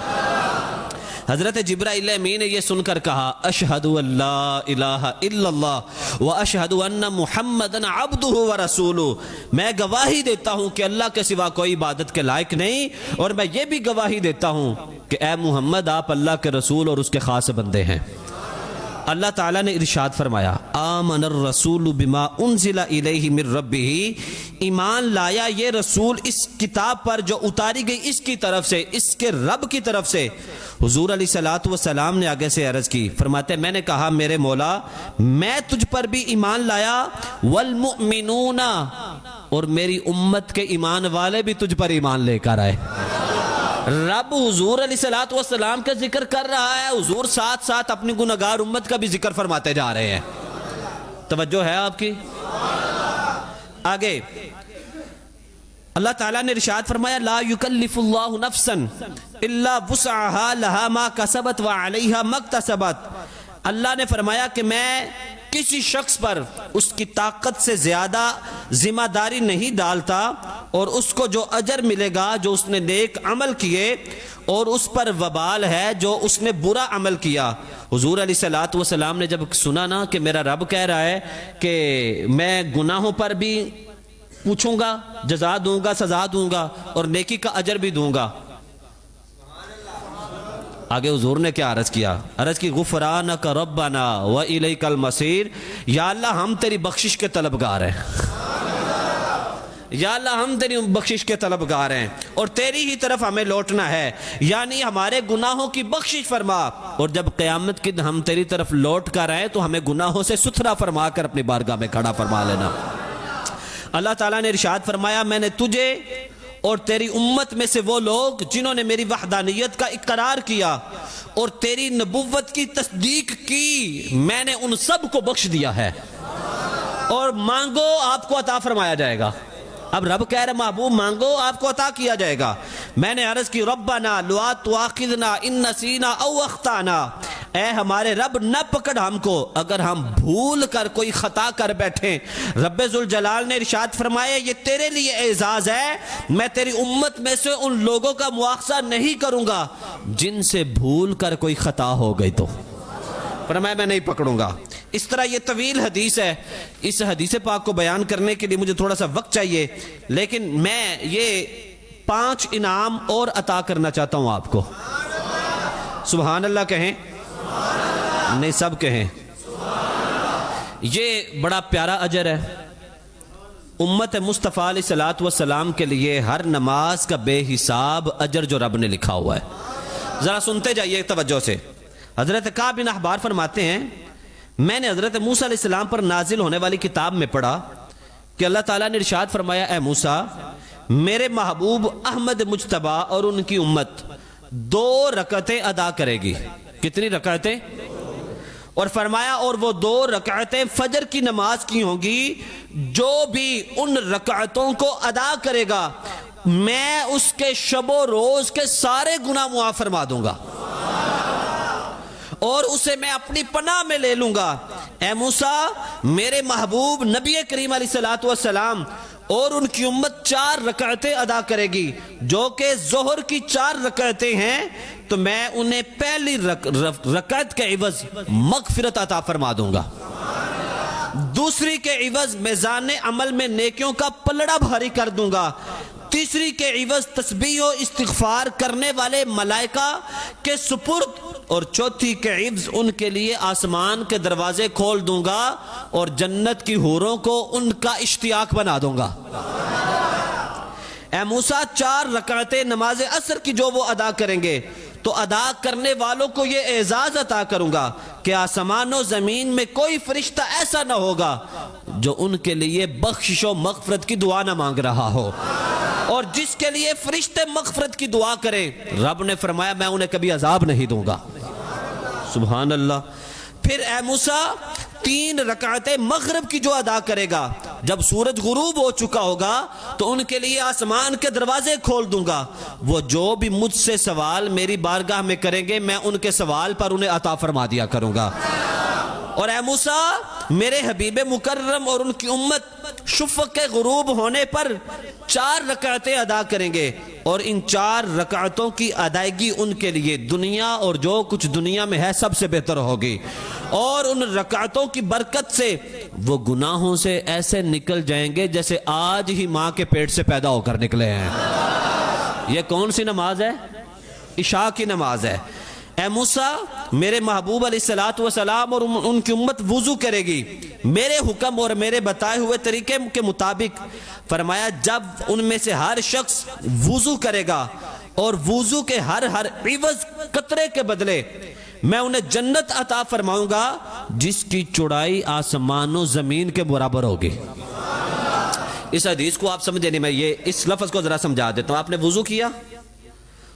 حضرت جبرائیل امین نے یہ سن کر کہا اشہد ان لا الہ الا اللہ واشہد ان محمدن عبدہ ورسولہ، میں گواہی دیتا ہوں کہ اللہ کے سوا کوئی عبادت کے لائق نہیں، اور میں یہ بھی گواہی دیتا ہوں کہ اے محمد آپ اللہ کے رسول اور اس کے خاص بندے ہیں۔ اللہ تعالیٰ نے ارشاد فرمایا آمن الرسول بما انزل الیہ من ربہ، ایمان لایا یہ رسول اس کتاب پر جو اتاری گئی اس کی طرف سے، اس کے رب کی طرف سے۔ حضور علیہ السلام نے آگے سے عرض کی، فرماتے میں نے کہا میرے مولا میں تجھ پر بھی ایمان لایا، والمؤمنون، اور میری امت کے ایمان والے بھی تجھ پر ایمان لے کر آئے۔ رب حضور علیہ السلام کا ذکر کر رہا ہے، حضور ساتھ ساتھ اپنی گناہگار امت کا بھی ذکر فرماتے جا رہے ہیں۔ توجہ ہے آپ کی؟ آگے اللہ تعالیٰ نے ارشاد فرمایا لا یکلف اللہ نفسا الا وسعها لها ما کسبت وعلیہا ما اکتسبت. اللہ نے فرمایا کہ میں کسی شخص پر اس کی طاقت سے زیادہ ذمہ داری نہیں ڈالتا، اور اس کو جو اجر ملے گا جو اس نے نیک عمل کیے، اور اس پر وبال ہے جو اس نے برا عمل کیا. حضور علیہ الصلوۃ والسلام نے جب سنا نا کہ میرا رب کہہ رہا ہے کہ میں گناہوں پر بھی پوچھوں گا، جزا دوں گا، سزا دوں گا، اور نیکی کا اجر بھی دوں گا، آگے حضور نے کیا عرض کیا؟ عرض کی غفرانک ربنا وإلیک المصیر. یا اللہ ہم تیری بخشش کے طلبگار ہیں، یا اللہ ہم تیری بخشش کے طلبگار ہیں اور تیری ہی طرف ہمیں لوٹنا ہے، یعنی ہمارے گناہوں کی بخشش فرما، اور جب قیامت کے دن ہم تیری طرف لوٹ کر آئیں تو ہمیں گناہوں سے ستھرا فرما کر اپنی بارگاہ میں کھڑا فرما لینا. اللہ تعالیٰ نے ارشاد فرمایا میں نے تجھے اور تیری امت میں سے وہ لوگ جنہوں نے میری وحدانیت کا اقرار کیا اور تیری نبوت کی تصدیق کی، میں نے ان سب کو بخش دیا ہے، اور مانگو آپ کو عطا فرمایا جائے گا. اب رب کہہ رہے محبوب مانگو آپ کو عطا کیا جائے گا. میں نے عرض کی ربنا لا تؤاخذنا ان نسینا او اخطانا، اے ہمارے رب نہ پکڑ ہم کو اگر ہم بھول کر کوئی خطا کر بیٹھیں. رب ذوالجلال نے ارشاد فرمایا یہ تیرے لیے اعزاز ہے، میں تیری امت میں سے ان لوگوں کا مواخذہ نہیں کروں گا جن سے بھول کر کوئی خطا ہو گئی، تو فرمایا میں نہیں پکڑوں گا. اس طرح یہ طویل حدیث ہے، اس حدیث پاک کو بیان کرنے کے لیے مجھے تھوڑا سا وقت چاہیے، لیکن میں یہ 5 انعام اور عطا کرنا چاہتا ہوں آپ کو. سبحان اللہ کہیں، نہیں سب کہیں. یہ بڑا پیارا اجر ہے امت مصطفیٰ علیہ الصلوۃ والسلام کے لیے، ہر نماز کا بے حساب اجر جو رب نے لکھا ہوا ہے. ذرا سنتے جائیے توجہ سے. حضرت کعب بن احبار فرماتے ہیں میں نے حضرت موسیٰ علیہ السلام پر نازل ہونے والی کتاب میں پڑھا کہ اللہ تعالیٰ نے ارشاد فرمایا اے موسیٰ میرے محبوب احمد مجتبی اور ان کی امت 2 رکعتیں ادا کرے گی. کتنی رکعتیں؟ اور فرمایا اور وہ 2 رکعتیں فجر کی نماز کی ہوں گی، جو بھی ان رکعتوں کو ادا کرے گا میں اس کے شب و روز کے سارے گناہ معاف فرما دوں گا اور اسے میں اپنی پناہ میں لے لوں گا. اے موسیٰ میرے محبوب نبی کریم علیہ الصلوۃ والسلام اور ان کی امت 4 رکعتیں ادا کرے گی، جو کہ ظہر کی 4 رکعتیں ہیں، تو میں انہیں پہلی رکعت کے عوض مغفرت عطا فرما دوں گا، دوسری کے عوض میزان عمل میں نیکیوں کا پلڑا بھاری کر دوں گا، تیسری کے عوض تسبیح و استغفار کرنے والے ملائکہ کے سپرد، اور چوتھی کے عوض ان کے لیے آسمان کے دروازے کھول دوں گا اور جنت کی حوروں کو ان کا اشتیاق بنا دوں گا. اے موسیٰ 4 رکعتیں نماز عصر کی جو وہ ادا کریں گے تو ادا کرنے والوں کو یہ اعزاز عطا کروں گا کہ آسمان و زمین میں کوئی فرشتہ ایسا نہ ہوگا جو ان کے لیے بخشش و مغفرت کی دعا نہ مانگ رہا ہو، اور جس کے لیے فرشتے مغفرت کی دعا کریں رب نے فرمایا میں انہیں کبھی عذاب نہیں دوں گا. سبحان اللہ. پھر اے موسیٰ 3 رکعتیں مغرب کی جو ادا کرے گا جب سورج غروب ہو چکا ہوگا تو ان کے لیے آسمان کے دروازے کھول دوں گا، وہ جو بھی مجھ سے سوال میری بارگاہ میں کریں گے میں ان کے سوال پر انہیں عطا فرما دیا کروں گا. اور اے موسیٰ میرے حبیب مکرم اور ان کی امت شفق کے غروب ہونے پر 4 رکعتیں ادا کریں گے، اور ان 4 رکعتوں کی ادائیگی ان کے لیے دنیا اور جو کچھ دنیا میں ہے سب سے بہتر ہوگی، اور ان رکعتوں کی برکت سے وہ گناہوں سے ایسے نکل جائیں گے جیسے آج ہی ماں کے پیٹ سے پیدا ہو کر نکلے ہیں. یہ کون سی نماز ہے؟ عشاء کی نماز ہے. اے موسیٰ میرے محبوب علیہ الصلوۃ والسلام اور ان کی امت وضو کرے گی میرے حکم اور میرے بتائے ہوئے طریقے کے مطابق. فرمایا جب ان میں سے ہر شخص وضو کرے گا اور وضو کے ہر عوض قطرے کے بدلے میں انہیں جنت عطا فرماؤں گا جس کی چوڑائی آسمان و زمین کے برابر ہوگی. اس حدیث کو آپ سمجھے نہیں، میں یہ اس لفظ کو ذرا سمجھا دیتا ہوں. آپ نے وضو کیا،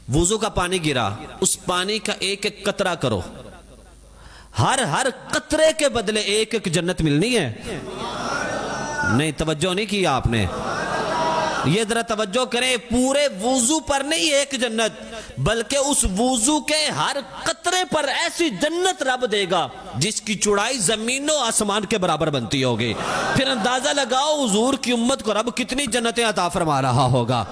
وضو کا پانی گرا، اس پانی کا ایک قطرہ کرو، ہر قطرے کے بدلے ایک ایک جنت ملنی ہے. نہیں توجہ نہیں کی آپ نے. یہ ذرا توجہ کریں, پورے وضو پر نہیں ایک جنت, بلکہ اس وضو کے ہر قطرے پر ایسی جنت رب دے گا جس کی چوڑائی زمین و آسمان کے برابر بنتی ہوگی. پھر اندازہ لگاؤ حضور کی امت کو رب کتنی جنتیں عطا فرما رہا ہوگا.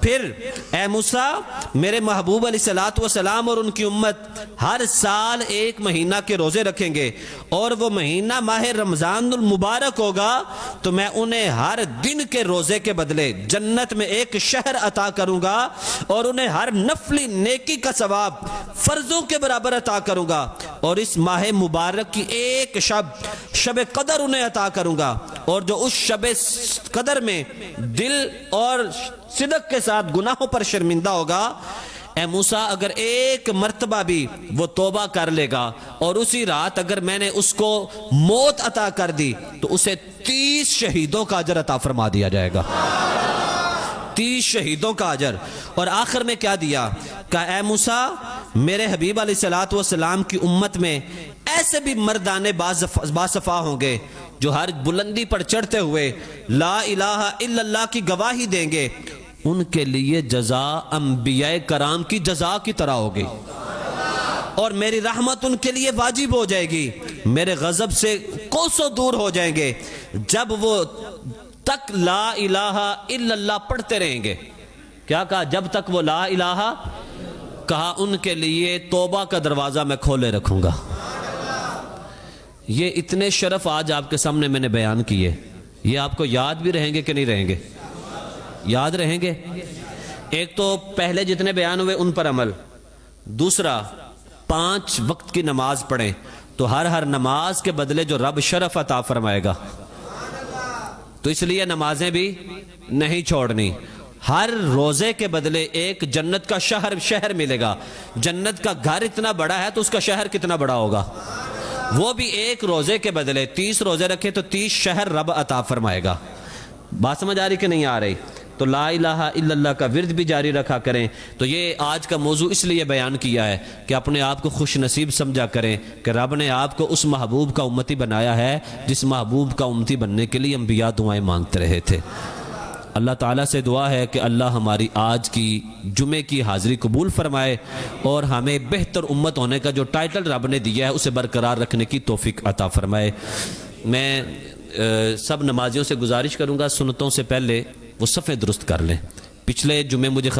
پھر اے موسیٰ, میرے محبوب علیہ السلام اور ان کی امت ہر سال ایک مہینہ کے روزے رکھیں گے, اور وہ مہینہ ماہ رمضان المبارک ہوگا تو میں انہیں ہر دن کے روزے کے بدلے جنت میں ایک شہر عطا کروں گا, اور انہیں ہر نفلی نیکی کا ثواب فرضوں کے برابر عطا کروں گا, اور اس ماہ مبارک کی ایک شب قدر انہیں عطا کروں گا, اور جو اس شب قدر میں دل اور صدق کے ساتھ گناہوں پر شرمندہ ہوگا, اے موسیٰ اگر ایک مرتبہ بھی وہ توبہ کر لے گا اور اسی رات اگر میں نے اس کو موت عطا کر دی تو اسے 30 شہیدوں کا اجر عطا فرما دیا جائے گا. 30 شہیدوں کا اجر. اور آخر میں کیا دیا, کہا اے موسیٰ میرے حبیب علیہ السلام کی امت میں ایسے بھی مردانے باصفا ہوں گے جو ہر بلندی پر چڑھتے ہوئے لا الہ الا اللہ کی گواہی دیں گے, ان کے لیے جزا انبیاء کرام کی جزا کی طرح ہوگی, اور میری رحمت ان کے لیے واجب ہو جائے گی, میرے غضب سے کوسوں دور ہو جائیں گے جب وہ تک لا الہ الا اللہ پڑھتے رہیں گے. کیا کہا, جب تک وہ لا الہ, کہا ان کے لیے توبہ کا دروازہ میں کھولے رکھوں گا. یہ اتنے شرف آج آپ کے سامنے میں نے بیان کیے, یہ آپ کو یاد بھی رہیں گے کہ نہیں رہیں گے؟ یاد رہیں گے. ایک تو پہلے جتنے بیان ہوئے ان پر عمل, دوسرا 5 وقت کی نماز پڑھیں تو ہر نماز کے بدلے جو رب شرف عطا فرمائے گا, تو اس لیے نمازیں بھی نہیں چھوڑنی. ہر روزے کے بدلے ایک جنت کا شہر ملے گا. جنت کا گھر اتنا بڑا ہے تو اس کا شہر کتنا بڑا ہوگا, وہ بھی ایک روزے کے بدلے 30 روزے رکھے تو 30 شہر رب عطا فرمائے گا. بات سمجھ آ رہی کہ نہیں آ رہی؟ تو لا الہ الا اللہ کا ورد بھی جاری رکھا کریں. تو یہ آج کا موضوع اس لیے بیان کیا ہے کہ اپنے آپ کو خوش نصیب سمجھا کریں کہ رب نے آپ کو اس محبوب کا امتی بنایا ہے جس محبوب کا امتی بننے کے لیے انبیاء دعائیں مانگتے رہے تھے. اللہ تعالیٰ سے دعا ہے کہ اللہ ہماری آج کی جمعے کی حاضری قبول فرمائے اور ہمیں بہتر امت ہونے کا جو ٹائٹل رب نے دیا ہے اسے برقرار رکھنے کی توفیق عطا فرمائے. میں سب نمازیوں سے گزارش کروں گا سنتوں سے پہلے وہ صفیں درست کر لیں. پچھلے جمعے مجھے